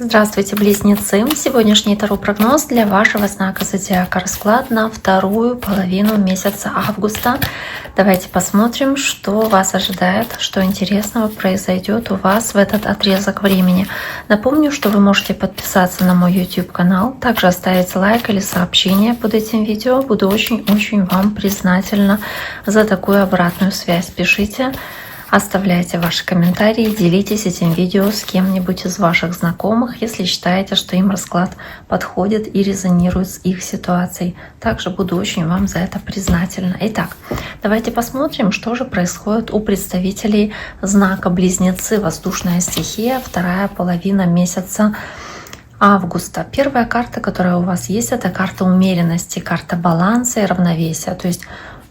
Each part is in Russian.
Здравствуйте, близнецы! Сегодняшний таро-прогноз для вашего знака зодиака. Расклад на вторую половину месяца августа. Давайте посмотрим, что вас ожидает, что интересного произойдет у вас в этот отрезок времени. Напомню, что вы можете подписаться на мой YouTube-канал, также оставить лайк или сообщение под этим видео. Буду очень-очень вам признательна за такую обратную связь. Пишите. Оставляйте ваши комментарии, делитесь этим видео с кем-нибудь из ваших знакомых, если считаете, что им расклад подходит и резонирует с их ситуацией. Также буду очень вам за это признательна. Итак, давайте посмотрим, что же происходит у представителей знака Близнецы, воздушная стихия, вторая половина месяца августа. Первая карта, которая у вас есть, это карта умеренности, карта баланса и равновесия. То есть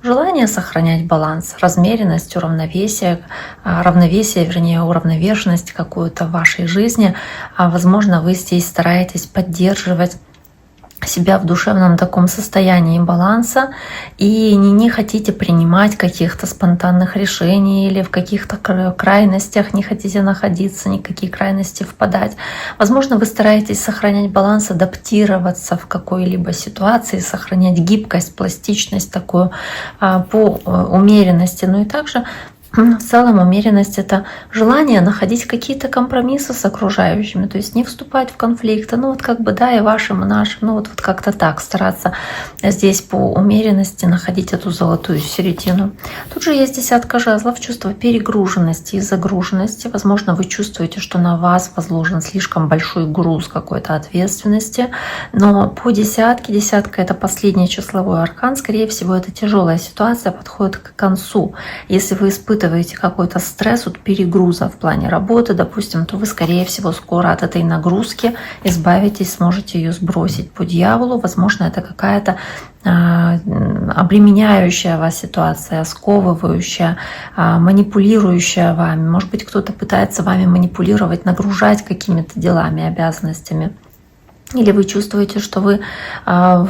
желание сохранять баланс, размеренность, равновесие, вернее, уравновешенность какую-то в вашей жизни. Возможно, вы здесь стараетесь поддерживать себя в душевном таком состоянии баланса и не хотите принимать каких-то спонтанных решений или в каких-то крайностях не хотите находиться, никакие крайности впадать. Возможно, вы стараетесь сохранять баланс, адаптироваться в какой-либо ситуации, сохранять гибкость, пластичность такую по умеренности. Ну и также в целом умеренность — это желание находить какие-то компромиссы с окружающими, то есть не вступать в конфликты, и вашим, и нашим, вот как-то так стараться здесь по умеренности находить эту золотую середину. Тут же есть десятка жезлов, чувство перегруженности и загруженности. Возможно, вы чувствуете, что на вас возложен слишком большой груз какой-то ответственности, но по десятка — это последний числовой аркан, скорее всего, эта тяжелая ситуация подходит к концу. Если вы испытываете какой-то стресс от перегруза в плане работы, допустим, то вы, скорее всего, скоро от этой нагрузки избавитесь, сможете ее сбросить по дьяволу. Возможно, это какая-то обременяющая вас ситуация, сковывающая, манипулирующая вами. Может быть, кто-то пытается вами манипулировать, нагружать какими-то делами, обязанностями. Или вы чувствуете, что вы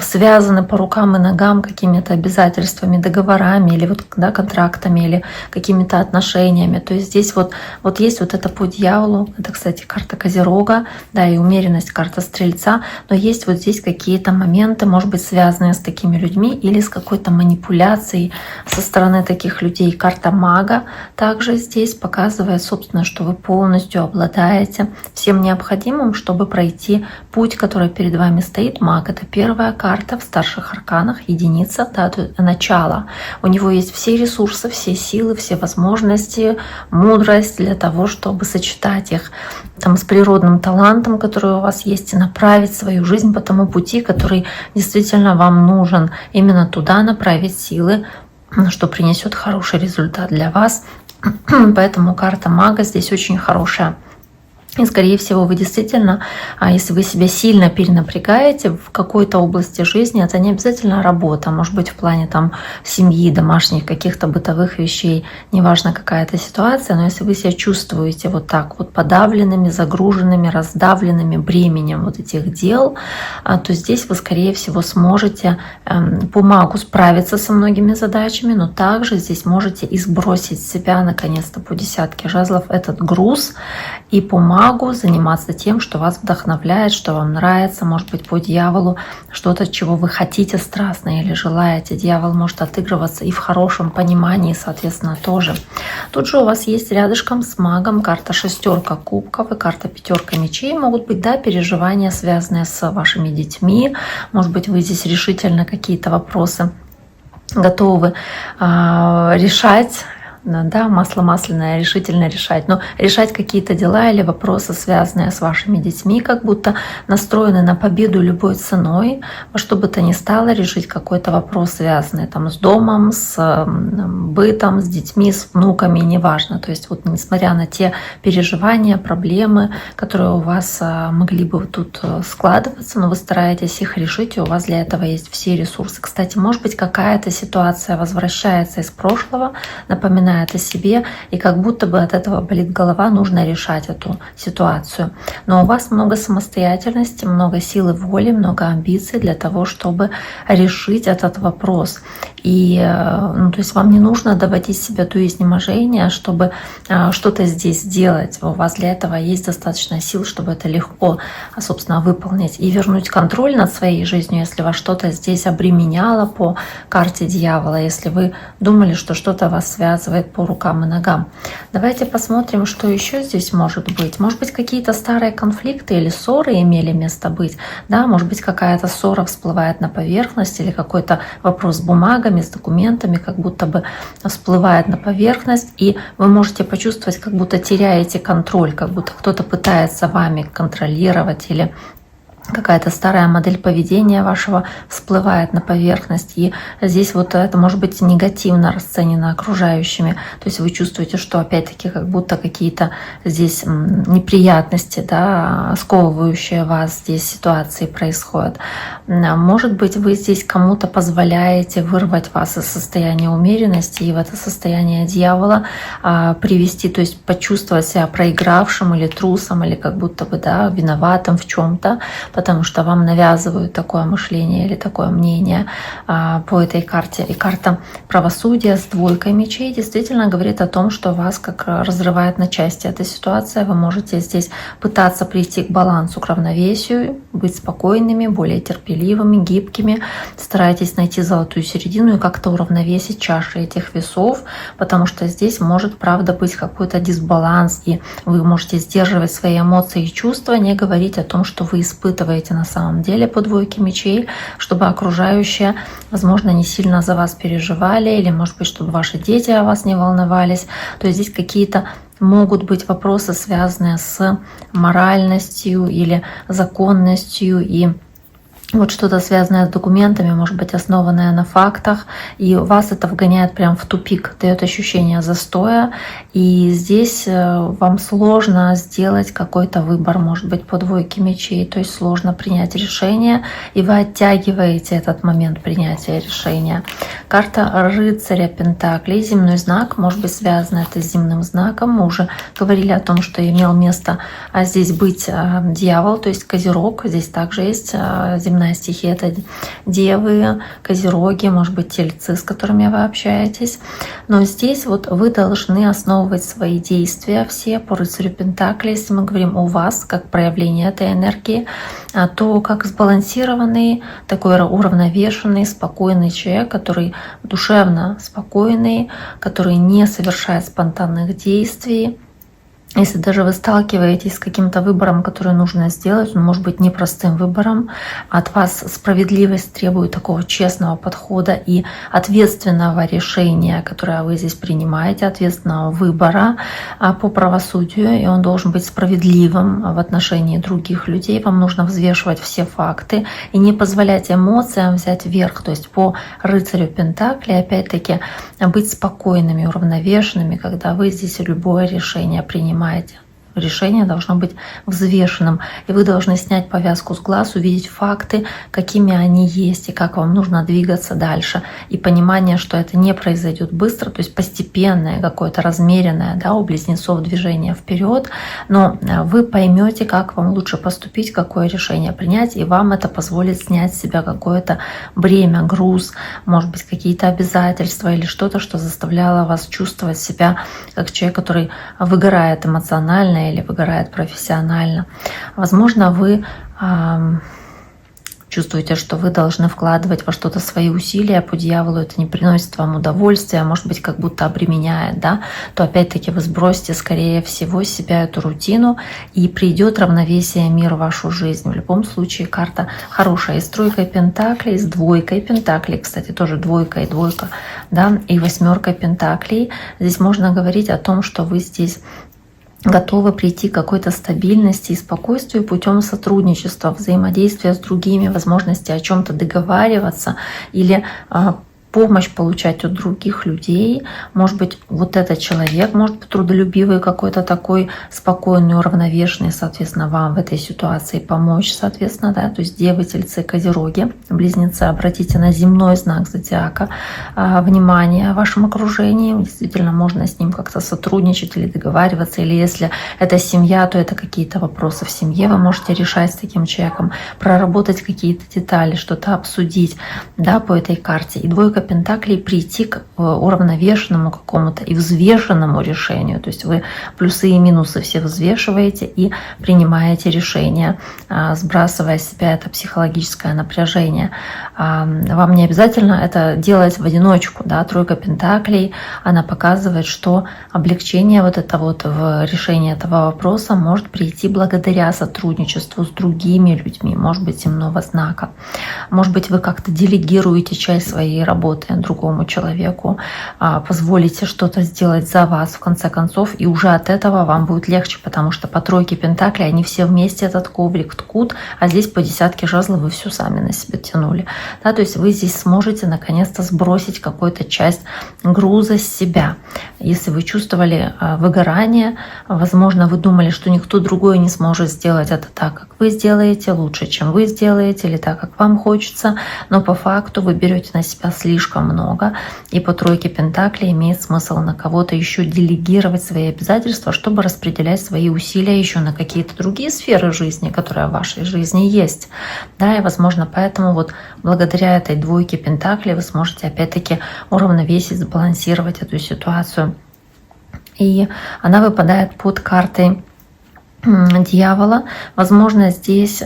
связаны по рукам и ногам какими-то обязательствами, договорами, или контрактами, или какими-то отношениями. То есть здесь вот есть это по дьяволу. Это, кстати, карта Козерога, и умеренность, карта Стрельца. Но есть вот здесь какие-то моменты, может быть, связанные с такими людьми или с какой-то манипуляцией со стороны таких людей. Карта Мага также здесь показывает, собственно, что вы полностью обладаете всем необходимым, чтобы пройти путь, который перед вами стоит. Маг — это первая карта в старших арканах, единица, начало. У него есть все ресурсы, все силы, все возможности, мудрость для того, чтобы сочетать их с природным талантом, который у вас есть, и направить свою жизнь по тому пути, который действительно вам нужен. Именно туда направить силы, что принесет хороший результат для вас. Поэтому карта Мага здесь очень хорошая. И, скорее всего, вы действительно, если вы себя сильно перенапрягаете в какой-то области жизни, это не обязательно работа, может быть, в плане семьи, домашних каких-то бытовых вещей, неважно какая-то ситуация, но если вы себя чувствуете подавленными, загруженными, раздавленными бременем этих дел, то здесь вы, скорее всего, сможете по магу справиться со многими задачами, но также здесь можете и сбросить с себя, наконец-то, по десятке жезлов этот груз, и по магу заниматься тем, что вас вдохновляет, что вам нравится, может быть, по дьяволу, что-то, чего вы хотите страстно или желаете. Дьявол может отыгрываться и в хорошем понимании, соответственно, тоже. Тут же у вас есть рядышком с магом карта шестерка кубков и карта пятерка мечей. Могут быть, переживания, связанные с вашими детьми. Может быть, вы здесь решительно какие-то вопросы готовы решать. Масло масляное, решительно решать. Но решать какие-то дела или вопросы, связанные с вашими детьми, как будто настроены на победу любой ценой, во что бы то ни стало решить какой-то вопрос, связанный с домом, с бытом, с детьми, с внуками, неважно. То есть несмотря на те переживания, проблемы, которые у вас могли бы тут складываться, но вы стараетесь их решить, и у вас для этого есть все ресурсы. Кстати, может быть, какая-то ситуация возвращается из прошлого, напоминает напоминает о себе, и как будто бы от этого болит голова, нужно решать эту ситуацию. Но у вас много самостоятельности, много силы воли, много амбиций для того, чтобы решить этот вопрос. И то есть вам не нужно доводить себя до изнеможения, чтобы что-то здесь сделать. У вас для этого есть достаточно сил, чтобы это легко, собственно, выполнить и вернуть контроль над своей жизнью, если вас что-то здесь обременяло по карте дьявола, если вы думали, что что-то вас связывает по рукам и ногам. Давайте посмотрим, что еще здесь может быть. Может быть, какие-то старые конфликты или ссоры имели место быть. Да, может быть, какая-то ссора всплывает на поверхность или какой-то вопрос с бумагами, с документами, как будто бы всплывает на поверхность, и вы можете почувствовать, как будто теряете контроль, как будто кто-то пытается вами контролировать, или какая-то старая модель поведения вашего всплывает на поверхность, и здесь вот это может быть негативно расценено окружающими. То есть вы чувствуете, что опять-таки как будто какие-то здесь неприятности, да, сковывающие вас здесь ситуации происходят. Может быть, вы здесь кому-то позволяете вырвать вас из состояния умеренности и в это состояние дьявола привести, то есть почувствовать себя проигравшим или трусом, или как будто бы, да, виноватым в чем-то, потому что вам навязывают такое мышление или такое мнение по этой карте. И карта правосудия с двойкой мечей действительно говорит о том, что вас как разрывает на части эта ситуация. Вы можете здесь пытаться прийти к балансу, к равновесию, быть спокойными, более терпеливыми, гибкими. Старайтесь найти золотую середину и как-то уравновесить чаши этих весов, потому что здесь может, правда, быть какой-то дисбаланс, и вы можете сдерживать свои эмоции и чувства, не говорить о том, что вы испытываете на самом деле по двойке мечей, чтобы окружающие, возможно, не сильно за вас переживали, или, может быть, чтобы ваши дети о вас не волновались. То есть здесь какие-то могут быть вопросы, связанные с моральностью или законностью, и вот что-то связанное с документами, может быть, основанное на фактах, и вас это вгоняет прям в тупик, дает ощущение застоя, и здесь вам сложно сделать какой-то выбор, может быть, по двойке мечей, то есть сложно принять решение, и вы оттягиваете этот момент принятия решения. Карта рыцаря пентаклей, земной знак, может быть, связано это с земным знаком. Мы уже говорили о том, что имел место здесь быть дьявол, то есть козерог, здесь также есть земная стихия, это девы, козероги, может быть, тельцы, с которыми вы общаетесь. Но здесь вот вы должны основывать свои действия все по рыцарю пентаклей. Если мы говорим о вас, как проявление этой энергии, то как сбалансированный, такой уравновешенный, спокойный человек, который душевно спокойный, который не совершает спонтанных действий. Если даже вы сталкиваетесь с каким-то выбором, который нужно сделать, он может быть непростым выбором, от вас справедливость требует такого честного подхода и ответственного решения, которое вы здесь принимаете, ответственного выбора по правосудию, и он должен быть справедливым в отношении других людей. Вам нужно взвешивать все факты и не позволять эмоциям взять верх. То есть по рыцарю пентаклей, опять-таки, быть спокойными, уравновешенными, когда вы здесь любое решение принимаете. Решение должно быть взвешенным, и вы должны снять повязку с глаз, увидеть факты, какими они есть, и как вам нужно двигаться дальше. И понимание, что это не произойдет быстро, то есть постепенное, какое-то размеренное, да, у близнецов движение вперед, но вы поймете, как вам лучше поступить, какое решение принять, и вам это позволит снять с себя какое-то бремя, груз, может быть, какие-то обязательства или что-то, что заставляло вас чувствовать себя как человек, который выгорает эмоционально или выгорает профессионально. Возможно, вы чувствуете, что вы должны вкладывать во что-то свои усилия, по дьяволу это не приносит вам удовольствия, может быть, как будто обременяет, да, то опять-таки вы сбросите, скорее всего, с себя эту рутину, и придет равновесие, мир в вашу жизнь. В любом случае, карта хорошая. И с тройкой пентаклей, с двойкой пентаклей, кстати, тоже двойка и двойка, да, и восьмеркой пентаклей. Здесь можно говорить о том, что вы здесь готовы прийти к какой-то стабильности и спокойствию путем сотрудничества, взаимодействия с другими, возможности о чем-то договариваться или помощь получать от других людей. Может быть, вот этот человек может быть трудолюбивый, какой-то такой спокойный, уравновешенный, соответственно, вам в этой ситуации помочь, соответственно, да, то есть Девы, Тельцы, Козероги, Близнецы, обратите на земной знак зодиака внимание в вашем окружении, действительно можно с ним как-то сотрудничать или договариваться, или если это семья, то это какие-то вопросы в семье вы можете решать с таким человеком, проработать какие-то детали, что-то обсудить, да, по этой карте. И двойка пентаклей прийти к уравновешенному какому-то и взвешенному решению, то есть вы плюсы и минусы все взвешиваете и принимаете решение, сбрасывая с себя это психологическое напряжение. Вам не обязательно это делать в одиночку, да, тройка пентаклей, она показывает, что облегчение вот это вот в решении этого вопроса может прийти благодаря сотрудничеству с другими людьми, может быть, земного знака. Может быть, вы как-то делегируете часть своей работы другому человеку, позволите что-то сделать за вас, в конце концов, и уже от этого вам будет легче, потому что по тройке пентаклей они все вместе этот коврик ткут, а здесь по десятке жезлов вы все сами на себя тянули. Да, то есть вы здесь сможете наконец-то сбросить какую-то часть груза с себя. Если вы чувствовали выгорание, возможно, вы думали, что никто другой не сможет сделать это так, как вы сделаете, лучше, чем вы сделаете, или так, как вам хочется, но по факту вы берете на себя слишком много, и по тройке пентаклей имеет смысл на кого-то еще делегировать свои обязательства, чтобы распределять свои усилия еще на какие-то другие сферы жизни, которые в вашей жизни есть. Да, и, возможно, поэтому вот благодаря этой двойке пентаклей вы сможете опять-таки уравновесить, сбалансировать эту ситуацию. И она выпадает под картой дьявола. Возможно, здесь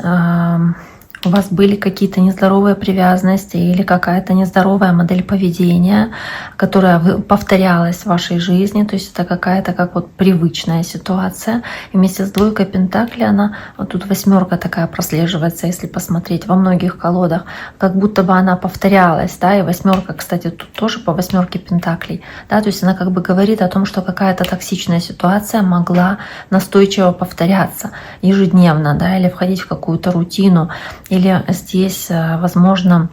у вас были какие-то нездоровые привязанности или какая-то нездоровая модель поведения, которая повторялась в вашей жизни, то есть это какая-то как вот привычная ситуация. И вместе с двойкой пентаклей она, вот тут восьмерка такая прослеживается, если посмотреть во многих колодах, как будто бы она повторялась, да, и восьмерка, кстати, тут тоже по восьмерке пентаклей, да, то есть она как бы говорит о том, что какая-то токсичная ситуация могла настойчиво повторяться ежедневно, да, или входить в какую-то рутину. Или здесь, возможно,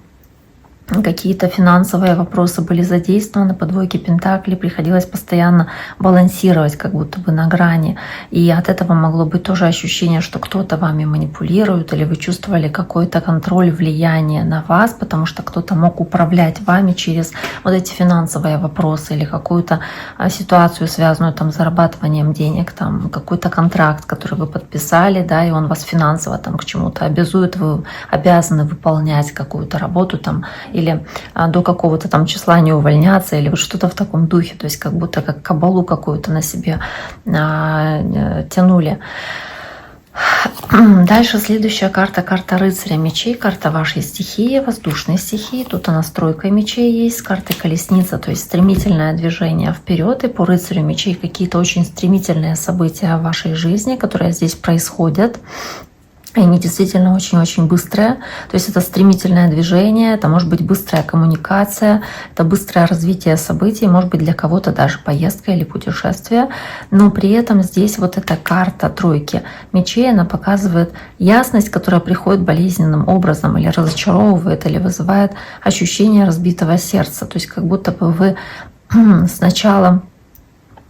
какие-то финансовые вопросы были задействованы, по двойке пентаклей приходилось постоянно балансировать, как будто бы на грани. И от этого могло быть тоже ощущение, что кто-то вами манипулирует, или вы чувствовали какой-то контроль, влияние на вас, потому что кто-то мог управлять вами через вот эти финансовые вопросы или какую-то ситуацию, связанную там с зарабатыванием денег, там какой-то контракт, который вы подписали, да, и он вас финансово там к чему-то обязует, вы обязаны выполнять какую-то работу там, или до какого-то там числа не увольняться, или вот что-то в таком духе, то есть как будто как кабалу какую-то на себе тянули. Дальше следующая карта, карта рыцаря мечей, карта вашей стихии, воздушной стихии. Тут она с тройкой мечей есть, с картой колесница, то есть стремительное движение вперед. И по рыцарю мечей какие-то очень стремительные события в вашей жизни, которые здесь происходят. И они действительно очень-очень быстрые. То есть это стремительное движение, это может быть быстрая коммуникация, это быстрое развитие событий, может быть для кого-то даже поездка или путешествие. Но при этом здесь вот эта карта тройки мечей, она показывает ясность, которая приходит болезненным образом или разочаровывает, или вызывает ощущение разбитого сердца. То есть как будто бы вы сначала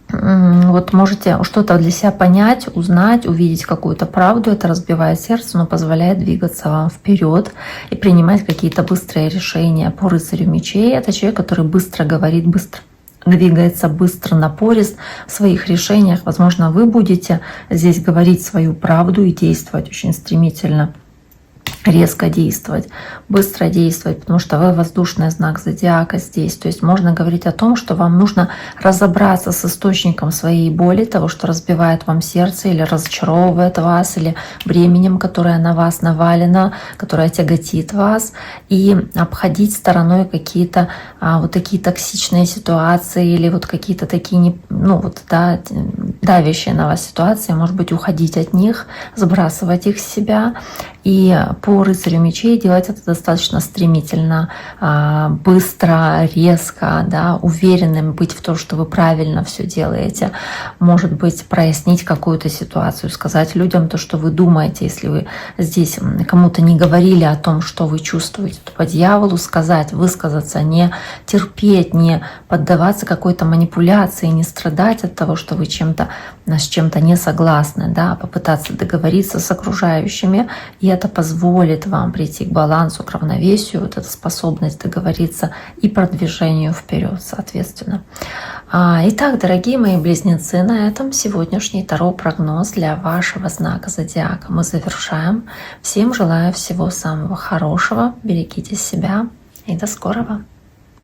вот можете что-то для себя понять, узнать, увидеть какую-то правду, это разбивает сердце, но позволяет двигаться вам вперед и принимать какие-то быстрые решения. По рыцарю мечей это человек, который быстро говорит, быстро двигается, быстро, напорист в своих решениях. Возможно, вы будете здесь говорить свою правду и действовать очень стремительно, резко действовать, быстро действовать, потому что вы воздушный знак зодиака здесь. То есть можно говорить о том, что вам нужно разобраться с источником своей боли, того, что разбивает вам сердце или разочаровывает вас, или бременем, которое на вас навалено, которое тяготит вас, и обходить стороной какие-то вот такие токсичные ситуации или вот какие-то такие, давящие на вас ситуации, может быть, уходить от них, сбрасывать их с себя. И по по рыцарю мечей делать это достаточно стремительно, быстро, резко, да, уверенным быть в том, что вы правильно все делаете. Может быть, прояснить какую-то ситуацию, сказать людям то, что вы думаете. Если вы здесь кому-то не говорили о том, что вы чувствуете, то по дьяволу сказать, высказаться, не терпеть, не поддаваться какой-то манипуляции, не страдать от того, что вы с чем-то не согласны, да, попытаться договориться с окружающими, и это позволит вам прийти к балансу, к равновесию, вот эта способность договориться и продвижению вперед, соответственно. Итак, дорогие мои близнецы, на этом сегодняшний таро-прогноз для вашего знака зодиака мы завершаем. Всем желаю всего самого хорошего, берегите себя и до скорого!